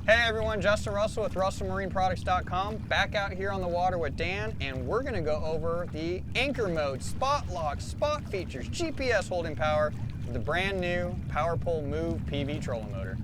Hey everyone, Justin Russell with RussellMarineProducts.com, back out here on the water with Dan, and we're going to go over the anchor mode, spot lock, spot features, GPS holding power, the brand new Powerpole Move PV trolling motor.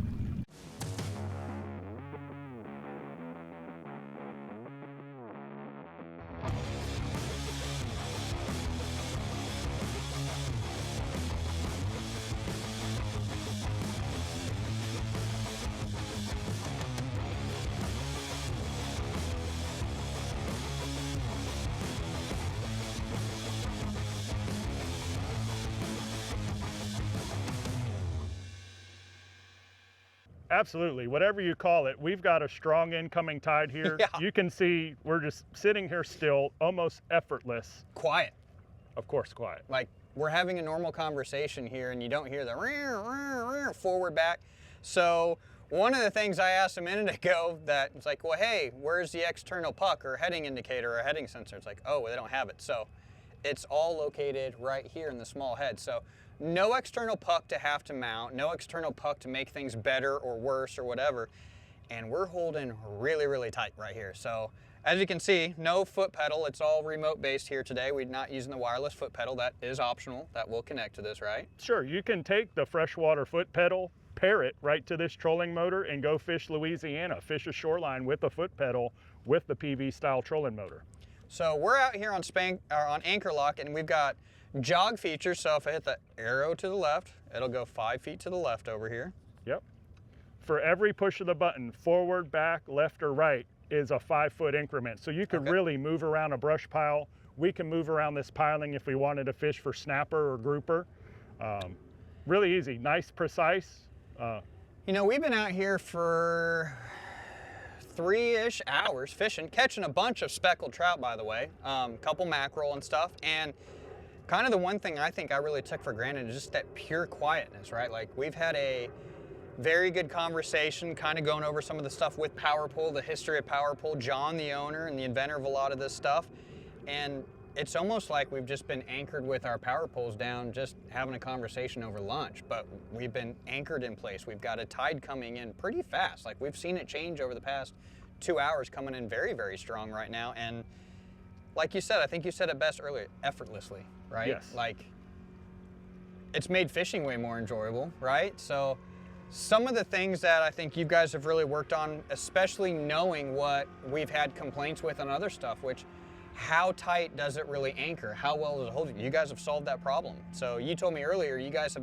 Absolutely, whatever you call it, we've got a strong incoming tide here. Yeah. You can see we're just sitting here still, almost effortless. Quiet. Of course, quiet. Like we're having a normal conversation here and you don't hear the forward back. So one of the things I asked a minute ago that it's like, well, hey, where's the external puck or heading indicator or heading sensor? It's like, oh, they don't have it. So it's all located right here in the small head. So no external puck to have to mount, no external puck to make things better or worse or whatever. And we're holding really, really tight right here. So as you can see, no foot pedal. It's all remote based here today. We're not using the wireless foot pedal. That is optional. That will connect to this, right? Sure, you can take the freshwater foot pedal, pair it right to this trolling motor and go fish Louisiana, fish a shoreline with the foot pedal with the PV style trolling motor. So we're out here on anchor lock and we've got jog features. So if I hit the arrow to the left, it'll go 5 feet to the left over here. Yep. For every push of the button, forward, back, left, or right, is a 5-foot increment. So you could really move around a brush pile. We can move around this piling if we wanted to fish for snapper or grouper. Really easy, nice, precise. You know, we've been out here for 3-ish hours fishing, catching a bunch of speckled trout, by the way, couple mackerel and stuff. And kind of the one thing I think I really took for granted is just that pure quietness, right? Like we've had a very good conversation, kind of going over some of the stuff with Powerpole, the history of Powerpole, John, the owner and the inventor of a lot of this stuff. And it's almost like we've just been anchored with our power poles down, just having a conversation over lunch, but we've been anchored in place. We've got a tide coming in pretty fast. Like we've seen it change over the past 2 hours, coming in very, very strong right now. And like you said, I think you said it best earlier, effortlessly, right? Yes. Like it's made fishing way more enjoyable, right? So some of the things that I think you guys have really worked on, especially knowing what we've had complaints with on other stuff, which how tight does it really anchor? How well does it hold? You guys have solved that problem. So you told me earlier, you guys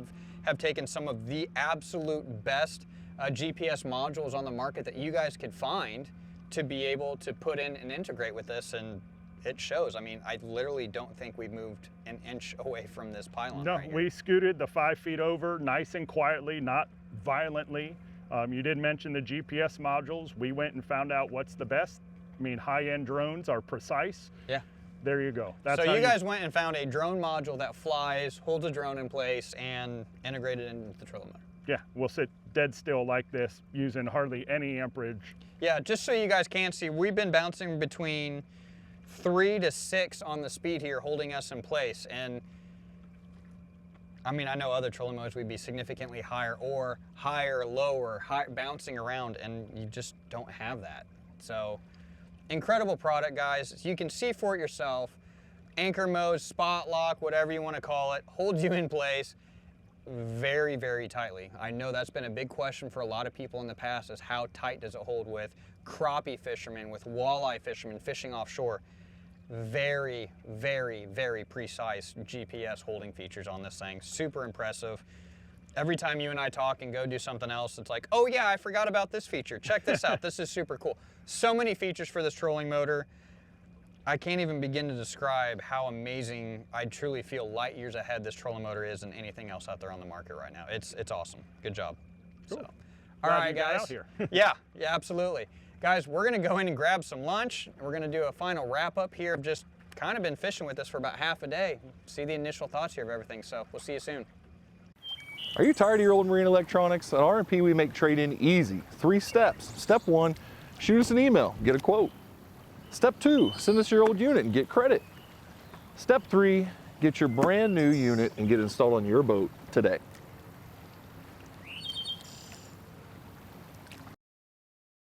have taken some of the absolute best GPS modules on the market that you guys could find to be able to put in and integrate with this, and it shows. I mean, I literally don't think we've moved an inch away from this pylon. No, right we scooted the 5 feet over nice and quietly, not violently. You did mention the GPS modules. We went and found out what's the best. I mean, high-end drones are precise. Yeah. There you go. That's so how you guys went and found a drone module that flies, holds a drone in place, and integrated into the trolling motor. Yeah, we'll sit dead still like this using hardly any amperage. Yeah, just so you guys can see, we've been bouncing between 3 to 6 on the speed here, holding us in place. And I mean, I know other trolling modes would be significantly higher or higher, lower, bouncing around, and you just don't have that. So incredible product, guys. You can see for it yourself. Anchor mode, spot lock, whatever you want to call it, holds you in place very, very tightly. I know that's been a big question for a lot of people in the past, is how tight does it hold with crappie fishermen, with walleye fishermen fishing offshore. Very, very, very precise GPS holding features on this thing. Super impressive. Every time you and I talk and go do something else, it's like, oh yeah, I forgot about this feature. Check this out. This is super cool. So many features for this trolling motor. I can't even begin to describe how amazing I truly feel light years ahead this trolling motor is than anything else out there on the market right now. It's awesome. Good job. Cool. So, all right, guys. Out here. yeah, absolutely. Guys, we're gonna go in and grab some lunch. We're gonna do a final wrap up here. I've just kind of been fishing with this for about half a day. See the initial thoughts here of everything. So we'll see you soon. Are you tired of your old marine electronics? At R&P, we make trade-in easy. 3 steps. Step 1, shoot us an email, get a quote. Step 2, send us your old unit and get credit. Step 3, get your brand new unit and get installed on your boat today.